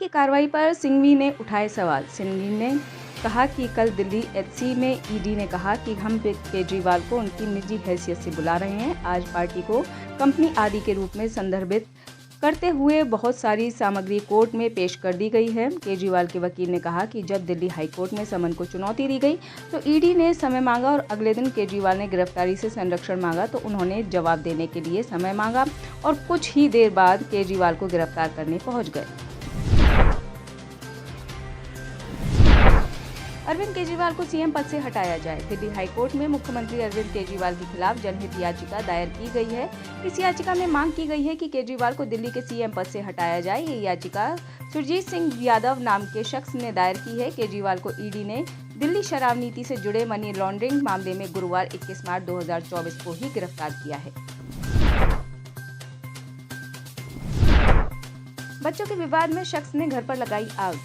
की कार्रवाई पर सिंघवी ने उठाए सवाल। सिंघवी ने कहा कि कल दिल्ली एचसी में ईडी ने कहा कि हम केजरीवाल को उनकी निजी हैसियत से बुला रहे हैं। आज पार्टी को कंपनी आदि के रूप में संदर्भित करते हुए बहुत सारी सामग्री कोर्ट में पेश कर दी गई है। केजरीवाल के वकील ने कहा कि जब दिल्ली हाईकोर्ट में समन को चुनौती दी गई तो ईडी ने समय मांगा और अगले दिन केजरीवाल ने गिरफ्तारी से संरक्षण मांगा तो उन्होंने जवाब देने के लिए समय मांगा और कुछ ही देर बाद केजरीवाल को गिरफ्तार करने पहुंच गए। अरविंद केजरीवाल को सीएम पद से हटाया जाए। दिल्ली हाईकोर्ट में मुख्यमंत्री अरविंद केजरीवाल के खिलाफ जनहित याचिका दायर की गई है। इस याचिका में मांग की गई है कि केजरीवाल को दिल्ली के सीएम पद से हटाया जाए। ये याचिका सुरजीत सिंह यादव नाम के शख्स ने दायर की है। केजरीवाल को ईडी ने दिल्ली शराब नीति से जुड़े मनी लॉन्ड्रिंग मामले में गुरुवार 21 मार्च 2024 को ही गिरफ्तार किया है। बच्चों के विवाद में शख्स ने घर पर लगाई आग।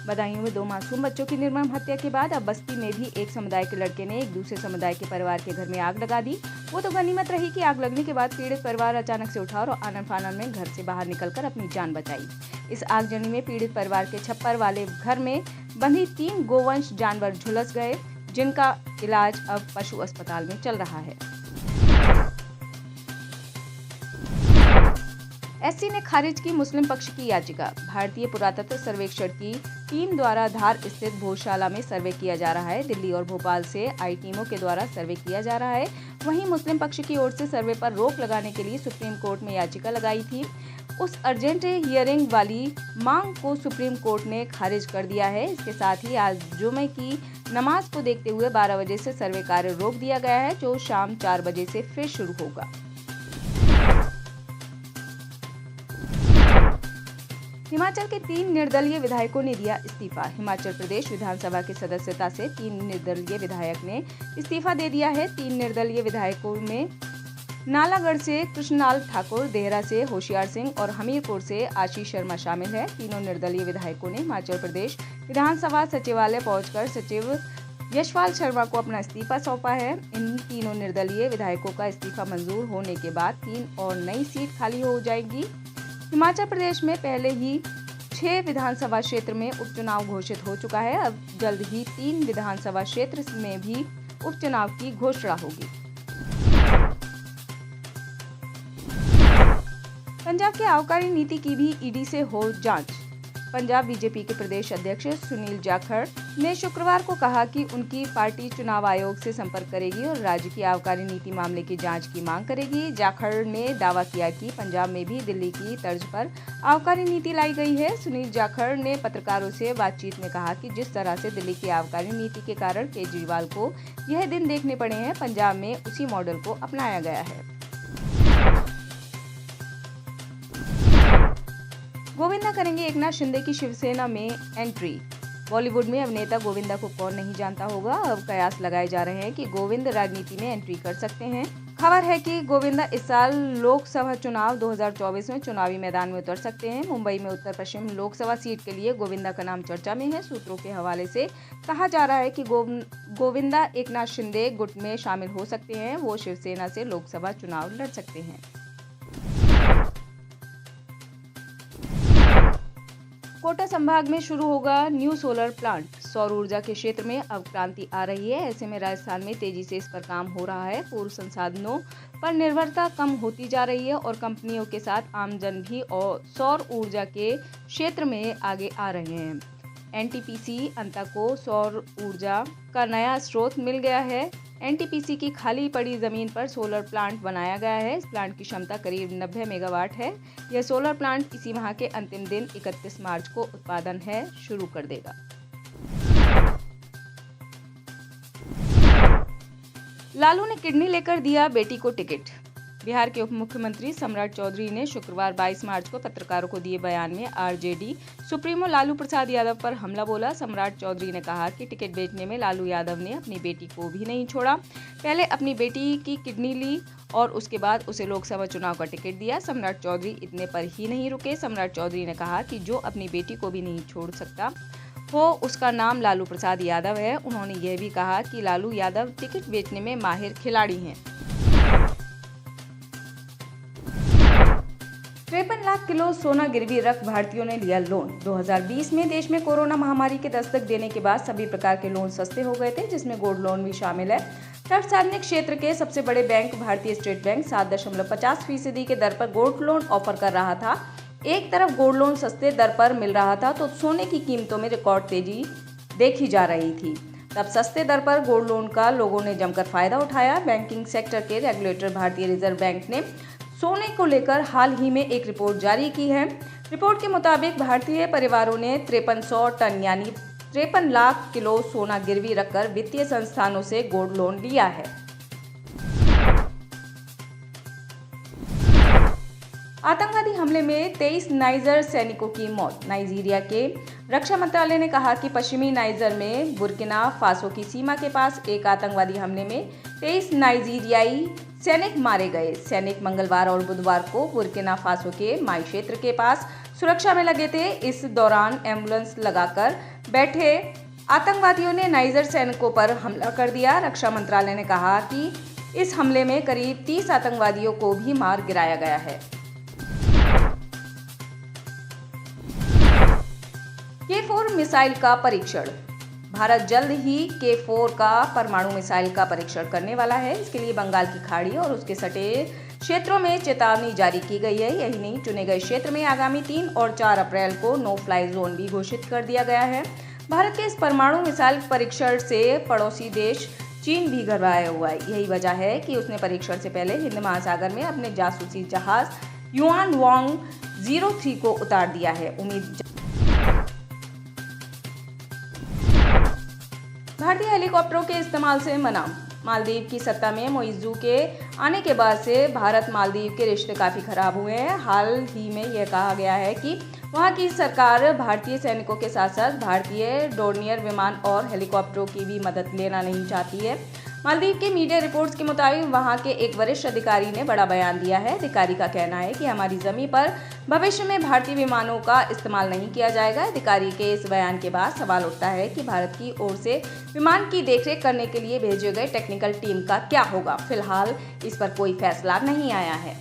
बदायूं में 2 मासूम बच्चों की निर्मम हत्या के बाद अब बस्ती में भी एक समुदाय के लड़के ने एक दूसरे समुदाय के परिवार के घर में आग लगा दी। वो तो गनीमत रही कि आग लगने के बाद पीड़ित परिवार अचानक से उठा और आनन फानन में घर से बाहर निकलकर अपनी जान बचाई। इस आगजनी में पीड़ित परिवार के छप्पर वाले घर में बंधी 3 गोवंश जानवर झुलस गए, जिनका इलाज अब पशु अस्पताल में चल रहा है। एससी ने खारिज की मुस्लिम पक्ष की याचिका। भारतीय पुरातत्व सर्वेक्षण की टीम द्वारा धार स्थित भोजशाला में सर्वे किया जा रहा है। दिल्ली और भोपाल से आई टीमों के द्वारा सर्वे किया जा रहा है। वहीं मुस्लिम पक्ष की ओर से सर्वे पर रोक लगाने के लिए सुप्रीम कोर्ट में याचिका लगाई थी। उस अर्जेंट हियरिंग वाली मांग को सुप्रीम कोर्ट ने खारिज कर दिया है। इसके साथ ही आज जुमे की नमाज को देखते हुए 12 बजे से सर्वे कार्य रोक दिया गया है, जो शाम 4 बजे से फिर शुरू होगा। हिमाचल के 3 निर्दलीय विधायकों ने दिया इस्तीफा। हिमाचल प्रदेश विधानसभा की सदस्यता से 3 निर्दलीय विधायक ने इस्तीफा दे दिया है। 3 निर्दलीय विधायकों में नालागढ़ से कृष्णलाल ठाकुर, देहरा से होशियार सिंह और हमीरपुर से आशीष शर्मा शामिल है। तीनों निर्दलीय विधायकों ने हिमाचल प्रदेश विधानसभा सचिवालय पहुंचकर सचिव यशपाल शर्मा को अपना इस्तीफा सौंपा है। इन तीनों निर्दलीय विधायकों का इस्तीफा मंजूर होने के बाद 3 और नई सीट खाली हो जाएगी। हिमाचल प्रदेश में पहले ही 6 विधानसभा क्षेत्र में उपचुनाव घोषित हो चुका है। अब जल्द ही 3 विधानसभा क्षेत्र में भी उपचुनाव की घोषणा होगी। पंजाब की आबकारी नीति की भी ईडी से हो जांच। पंजाब बीजेपी के प्रदेश अध्यक्ष सुनील जाखड़ ने शुक्रवार को कहा कि उनकी पार्टी चुनाव आयोग से संपर्क करेगी और राज्य की आबकारी नीति मामले की जांच की मांग करेगी। जाखड़ ने दावा किया कि पंजाब में भी दिल्ली की तर्ज पर आबकारी नीति लाई गई है। सुनील जाखड़ ने पत्रकारों से बातचीत में कहा कि जिस तरह से दिल्ली की आबकारी नीति के कारण केजरीवाल को यह दिन देखने पड़े हैं, पंजाब में उसी मॉडल को अपनाया गया है। गोविंदा करेंगे एकनाथ शिंदे की शिवसेना में एंट्री। बॉलीवुड में अभिनेता गोविंदा को कौन नहीं जानता होगा। अब कयास लगाए जा रहे हैं कि गोविंद राजनीति में एंट्री कर सकते हैं। खबर है कि गोविंदा इस साल लोकसभा चुनाव 2024 में चुनावी मैदान में उतर सकते हैं। मुंबई में उत्तर पश्चिम लोकसभा सीट के लिए गोविंदा का नाम चर्चा में है। सूत्रों के हवाले से कहा जा रहा है कि गोविंदा एकनाथ शिंदे गुट में शामिल हो सकते हैं। वो शिवसेना से लोकसभा चुनाव लड़ सकते हैं। कोटा संभाग में शुरू होगा न्यू सोलर प्लांट। सौर ऊर्जा के क्षेत्र में अब क्रांति आ रही है। ऐसे में राजस्थान में तेजी से इस पर काम हो रहा है। पूर्व संसाधनों पर निर्भरता कम होती जा रही है और कंपनियों के साथ आमजन भी और सौर ऊर्जा के क्षेत्र में आगे आ रहे हैं। एनटीपीसी अंता को सौर ऊर्जा का नया स्रोत मिल गया है। एनटीपीसी की खाली पड़ी जमीन पर सोलर प्लांट बनाया गया है। इस प्लांट की क्षमता करीब 90 मेगावाट है। यह सोलर प्लांट इसी माह के अंतिम दिन 31 मार्च को उत्पादन शुरू कर देगा। लालू ने किडनी लेकर दिया बेटी को टिकट। बिहार के उप मुख्यमंत्री सम्राट चौधरी ने शुक्रवार 22 मार्च को पत्रकारों को दिए बयान में आरजेडी सुप्रीमो लालू प्रसाद यादव पर हमला बोला। सम्राट चौधरी ने कहा कि टिकट बेचने में लालू यादव ने अपनी बेटी को भी नहीं छोड़ा। पहले अपनी बेटी की किडनी ली और उसके बाद उसे लोकसभा चुनाव का टिकट दिया। सम्राट चौधरी इतने पर ही नहीं रुके। सम्राट चौधरी ने कहा कि जो अपनी बेटी को भी नहीं छोड़ सकता हो उसका नाम लालू प्रसाद यादव है। उन्होंने यह भी कहा कि लालू यादव टिकट बेचने में माहिर खिलाड़ी हैं। 53 लाख किलो सोना गिरवी रख भारतीयों ने लिया लोन। 2020 में देश में कोरोना महामारी के दस्तक देने के बाद सभी प्रकार के लोन सस्ते हो गए थे, जिसमें गोल्ड लोन भी शामिल है। तब सार्वजनिक क्षेत्र के सबसे बड़े बैंक भारतीय स्टेट बैंक 7.50% की दर पर गोल्ड लोन ऑफर कर रहा था। एक तरफ गोल्ड लोन सस्ते दर पर मिल रहा था तो सोने की कीमतों में रिकॉर्ड तेजी देखी जा रही थी। तब सस्ते दर पर गोल्ड लोन का लोगों ने जमकर फायदा उठाया। बैंकिंग सेक्टर के रेगुलेटर भारतीय रिजर्व बैंक ने सोने को लेकर हाल ही में एक रिपोर्ट जारी की है। रिपोर्ट के मुताबिक भारतीय परिवारों ने 5300 टन यानी 53 लाख किलो सोना गिरवी रखकर वित्तीय संस्थानों से गोल्ड लोन लिया है। आतंकवादी हमले में 23 नाइजर सैनिकों की मौत। नाइजीरिया के रक्षा मंत्रालय ने कहा कि पश्चिमी नाइजर में बुर्किना फासो की सीमा के पास एक आतंकवादी हमले में 23 नाइजीरियाई सैनिक मारे गए। सैनिक मंगलवार और बुधवार को बुर्किना फासो के माई क्षेत्र के पास सुरक्षा में लगे थे। इस दौरान एम्बुलेंस लगाकर बैठे आतंकवादियों ने नाइजर सैनिकों पर हमला कर दिया। रक्षा मंत्रालय ने कहा कि इस हमले में करीब 30 आतंकवादियों को भी मार गिराया गया है। K4 मिसाइल का परीक्षण। भारत जल्द ही K4 का परमाणु मिसाइल का परीक्षण करने वाला है। इसके लिए बंगाल की खाड़ी और उसके सटे क्षेत्रों में चेतावनी जारी की गई है। यही नहीं, चुने गए क्षेत्र में आगामी 3 और 4 अप्रैल को नो फ्लाई जोन भी घोषित कर दिया गया है। भारत के इस परमाणु मिसाइल परीक्षण से पड़ोसी देश चीन भी घबराया हुआ है। यही वजह है कि उसने परीक्षण से पहले हिंद महासागर में अपने जासूसी जहाज युआन वांग 03 को उतार दिया है। भारतीय हेलीकॉप्टरों के इस्तेमाल से मना। मालदीव की सत्ता में मोइज़ू के आने के बाद से भारत मालदीव के रिश्ते काफ़ी खराब हुए हैं। हाल ही में यह कहा गया है कि वहां की सरकार भारतीय सैनिकों के साथ साथ भारतीय डोर्नियर विमान और हेलीकॉप्टरों की भी मदद लेना नहीं चाहती है। मालदीव के मीडिया रिपोर्ट्स के मुताबिक वहां के एक वरिष्ठ अधिकारी ने बड़ा बयान दिया है। अधिकारी का कहना है कि हमारी जमीन पर भविष्य में भारतीय विमानों का इस्तेमाल नहीं किया जाएगा। अधिकारी के इस बयान के बाद सवाल उठता है कि भारत की ओर से विमान की देखरेख करने के लिए भेजे गए टेक्निकल टीम का क्या होगा। फिलहाल इस पर कोई फैसला नहीं आया है।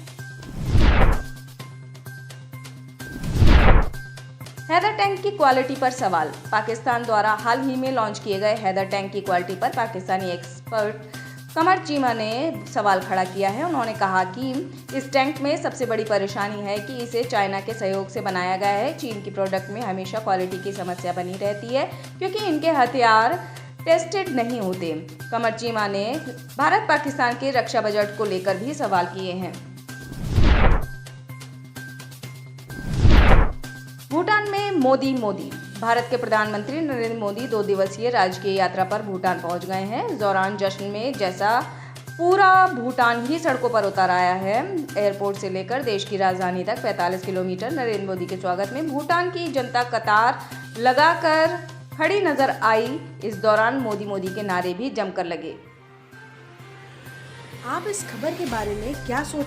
हैदर टैंक की क्वालिटी पर सवाल। पाकिस्तान द्वारा हाल ही में लॉन्च किए गए हैदर टैंक की क्वालिटी पर पाकिस्तानी एक्सपर्ट कमर चीमा ने सवाल खड़ा किया है। उन्होंने कहा कि इस टैंक में सबसे बड़ी परेशानी है कि इसे चाइना के सहयोग से बनाया गया है। चीन की प्रोडक्ट में हमेशा क्वालिटी की समस्या बनी रहती है क्योंकि इनके हथियार टेस्टेड नहीं होते। कमर चीमा ने भारत पाकिस्तान के रक्षा बजट को लेकर भी सवाल किए हैं। भूटान में मोदी। भारत के प्रधानमंत्री नरेंद्र मोदी 2 दिवसीय राजकीय यात्रा पर भूटान पहुंच गए हैं। इस दौरान जश्न में जैसा पूरा भूटान ही सड़कों पर उतर आया है। एयरपोर्ट से लेकर देश की राजधानी तक 45 किलोमीटर नरेंद्र मोदी के स्वागत में भूटान की जनता कतार लगाकर खड़ी नजर आई। इस दौरान मोदी के नारे भी जमकर लगे। आप इस खबर के बारे में क्या सोच